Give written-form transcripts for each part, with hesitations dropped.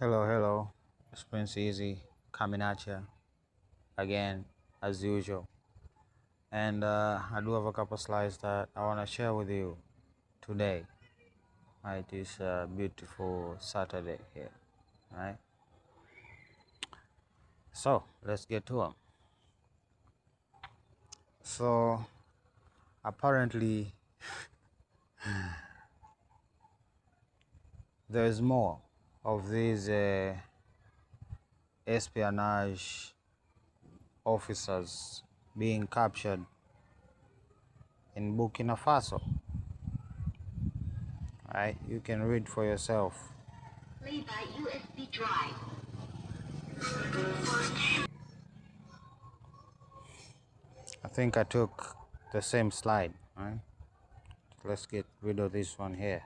Hello, it's Prince Easy coming at you again as usual. And I do have a couple slides that I want to share with you today. Right, it's a beautiful Saturday here, right? So let's get to them. So apparently, there is more of these espionage officers being captured in Burkina Faso. Right, you can read for yourself. Play by USB drive. I think I took the same slide, right? Let's get rid of this one here,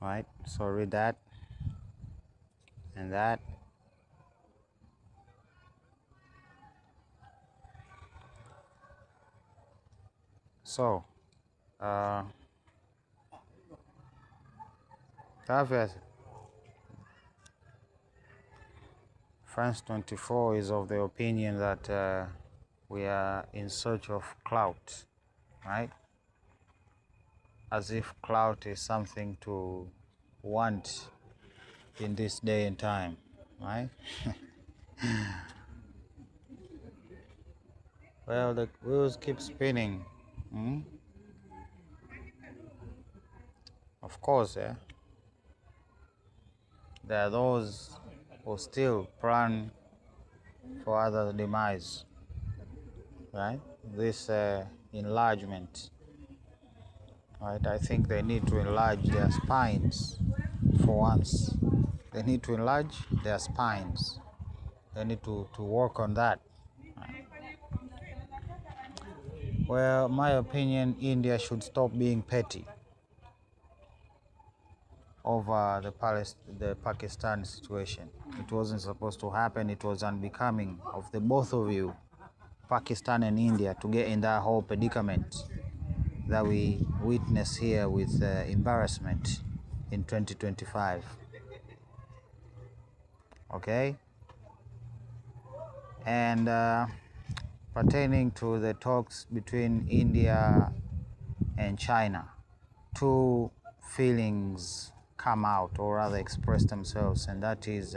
right? So read that and that. So, France 24 is of the opinion that we are in search of clout, right? As if clout is something to want in this day and time, right? Well, the wheels keep spinning. Of course, yeah. There are those who still plan for other demise, right? This enlargement, right? I think they need to enlarge their spines for once. They need to enlarge their spines. They need to work on that. Well, my opinion, India should stop being petty over the Pakistan situation. It wasn't supposed to happen. It was unbecoming of the both of you, Pakistan and India, to get in that whole predicament that we witness here with embarrassment in 2025. Okay? And pertaining to the talks between India and China, two feelings come out, or rather express themselves, and that is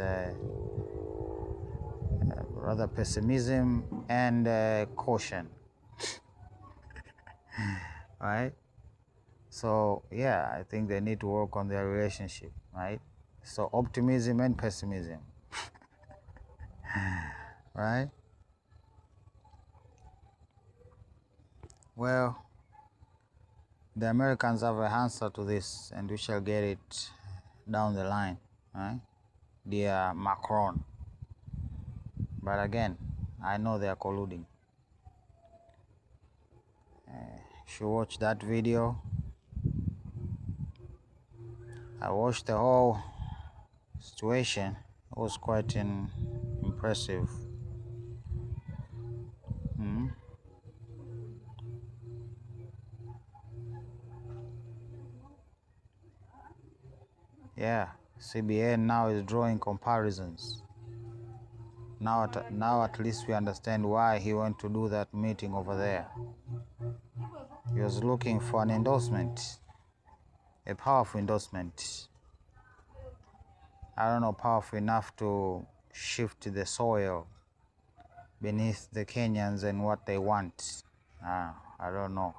rather pessimism and caution. Right? So yeah, I think they need to work on their relationship, right? So optimism and pessimism. Right? Well, the Americans have an answer to this, and we shall get it down the line, right? Dear Macron. But again, I know they are colluding. You should watch that video. I watched the whole situation. It was quite impressive. Yeah, CBN now is drawing comparisons. Now at least we understand why he went to do that meeting over there. He was looking for an endorsement, a powerful endorsement. I don't know, powerful enough to shift the soil beneath the Kenyans and what they want. I don't know.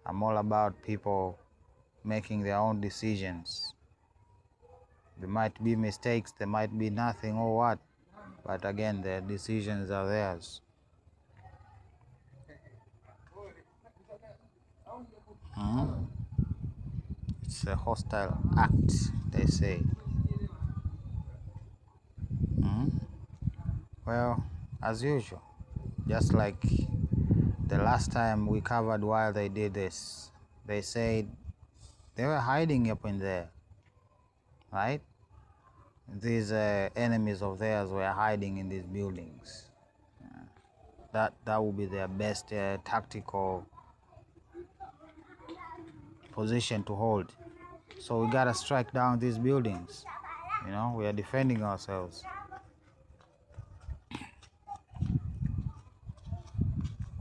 I'm all about people making their own decisions. There might be mistakes, there might be nothing or what, but again, their decisions are theirs. It's a hostile act, they say. Well, as usual, just like the last time we covered while they did this, they said they were hiding up in there, right? These enemies of theirs were hiding in these buildings. That would be their best tactical position to hold. So we gotta strike down these buildings. You know, we are defending ourselves.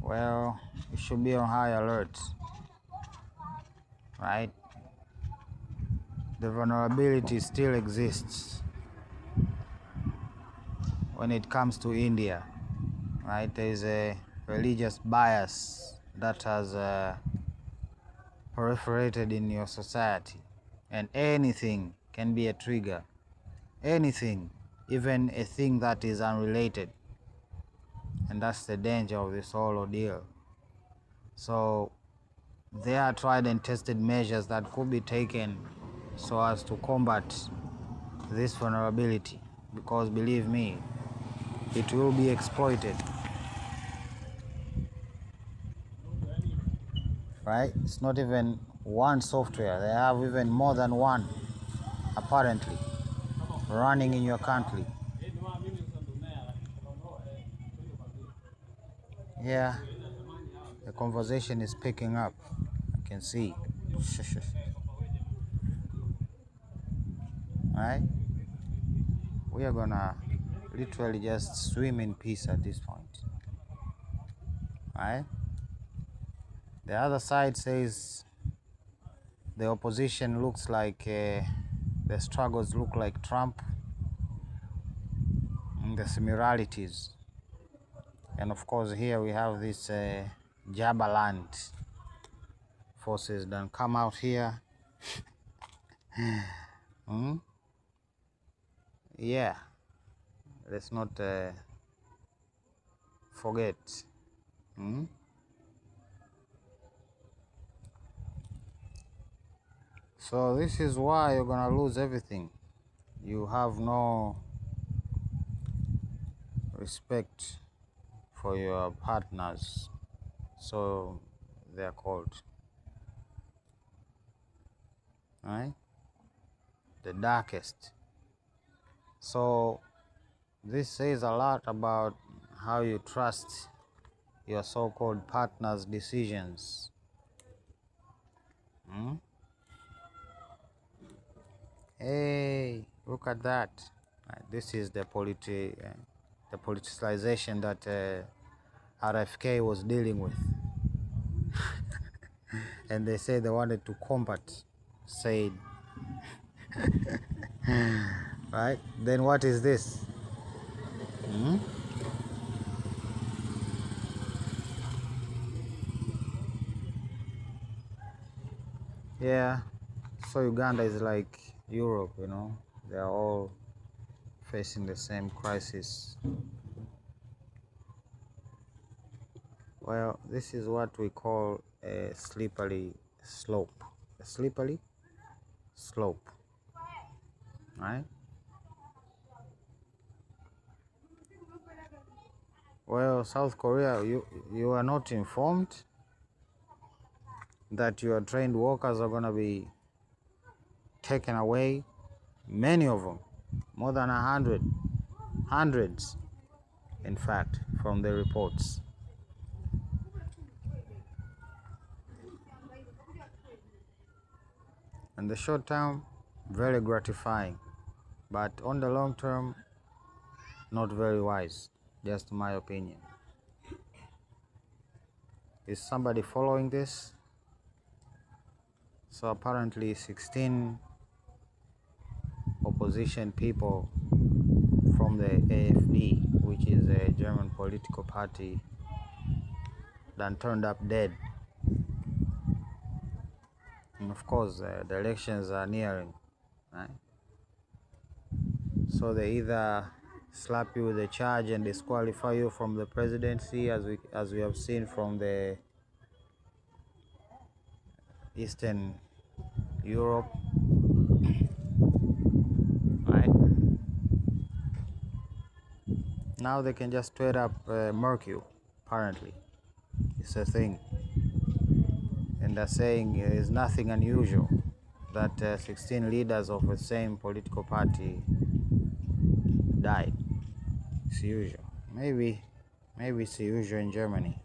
Well, we should be on high alert, right? The vulnerability still exists when it comes to India, right? There is a religious bias that has proliferated in your society, and anything can be a trigger. Anything, even a thing that is unrelated. And that's the danger of this whole ordeal. So there are tried and tested measures that could be taken so as to combat this vulnerability, because believe me, it will be exploited. Right? It's not even one software. They have even more than one, apparently, running in your country. Yeah, the conversation is picking up. I can see. Right? We are gonna literally just swim in peace at this point. Right? The other side says the opposition looks like the struggles look like Trump, and the similarities. And of course, here we have this Jabaland forces that come out here. Yeah, let's not forget. So this is why you're gonna lose everything. You have no respect for your partners, so they're called, right? The darkest. So this says a lot about how you trust your so-called partner's decisions. Hey, look at that. This is the politicization that RFK was dealing with. And they say they wanted to combat Said. Right? Then what is this? Yeah. So Uganda is like Europe, you know. They are all facing the same crisis. Well, this is what we call a slippery slope. A slippery slope. Right? Well, South Korea, you are not informed that your trained workers are going to be taken away. Many of them, more than 100, hundreds, in fact, from the reports. In the short term, very gratifying, but on the long term, not very wise, just my opinion. Is somebody following this? So apparently 16 opposition people from the AfD, which is a German political party, that turned up dead. And of course, the elections are nearing, right? So they either slap you with a charge and disqualify you from the presidency, as we have seen from the Eastern Europe, right? Now they can just straight up murk you. Apparently, it's a thing, and they're saying it is nothing unusual that 16 leaders of the same political party died. It's usual. Maybe it's usual in Germany.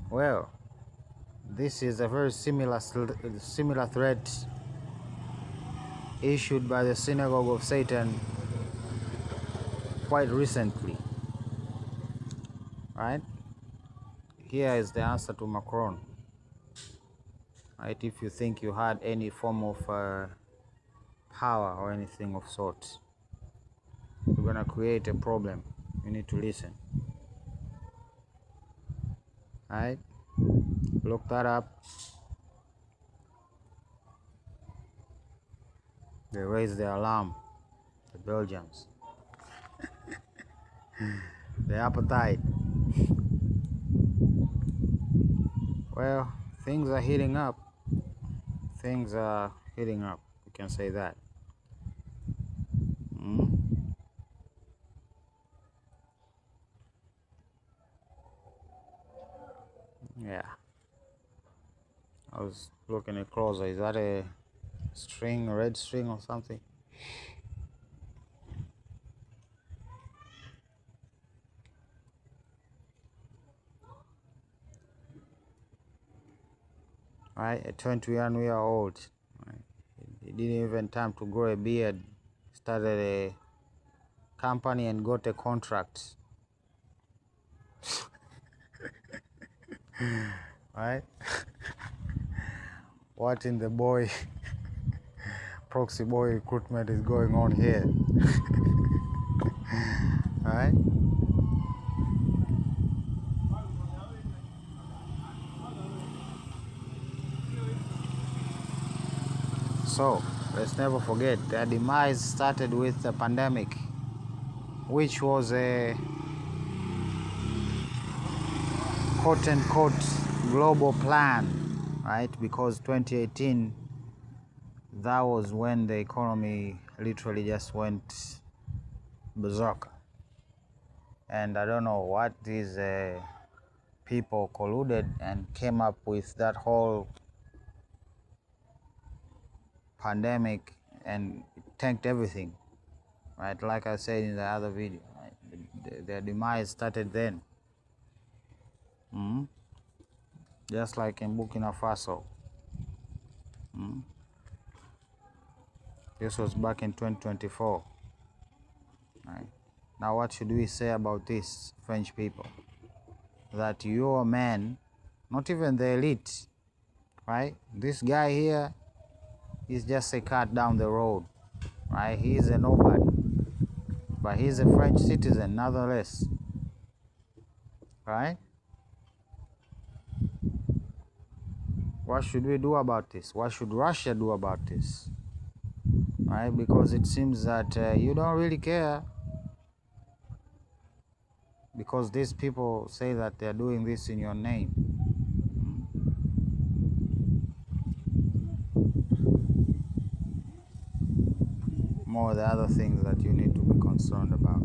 Well, This is a very similar threat issued by the Synagogue of Satan quite recently, right? Here is the answer to Macron, right? If you think you had any form of power or anything of sorts, you're gonna create a problem. You need to listen, right? Look that up. They raised the alarm, the Belgians. The appetite. Well, things are heating up. Things are heating up. We can say that. Yeah. I was looking at closer. Is that a string, a red string or something? Right, a 21-year-old. Right? He didn't even time to grow a beard. Started a company and got a contract. Right? What in the boy proxy boy recruitment is going on here? Right? So let's never forget their demise started with the pandemic, which was a quote-unquote global plan, right? Because 2018, that was when the economy literally just went berserk. And I don't know what these people colluded and came up with that whole pandemic, and it tanked everything, right? Like I said in the other video, right? Their demise started then. Just like in Burkina Faso. This was back in 2024. Right? Now what should we say about this, French people? That your man, not even the elite, right? This guy here is just a cat down the road, right? He is a nobody, but he's a French citizen nonetheless, right? What should we do about this? What should Russia do about this? Right? Because it seems that you don't really care, because these people say that they're doing this in your name. More the other things that you need to be concerned about.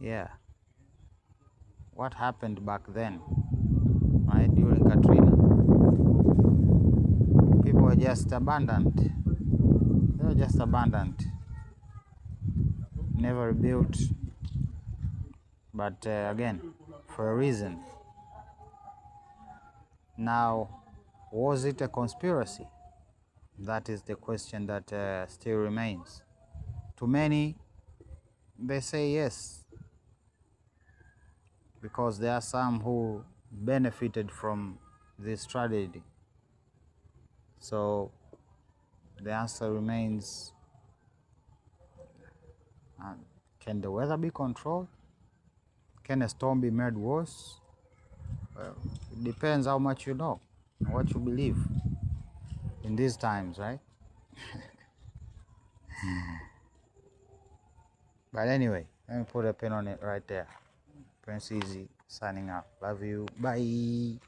Yeah. What happened back then, right, during Katrina? People were just abandoned. They were just abandoned. Never rebuilt. But again, for a reason. Now, was it a conspiracy? That is the question that still remains. To many, they say yes, because there are some who benefited from this tragedy. So the answer remains, can the weather be controlled? Can a storm be made worse? Well, it depends how much you know and what you believe in these times, right? But anyway, let me put a pin on it right there. Prince Easy signing out. Love you. Bye.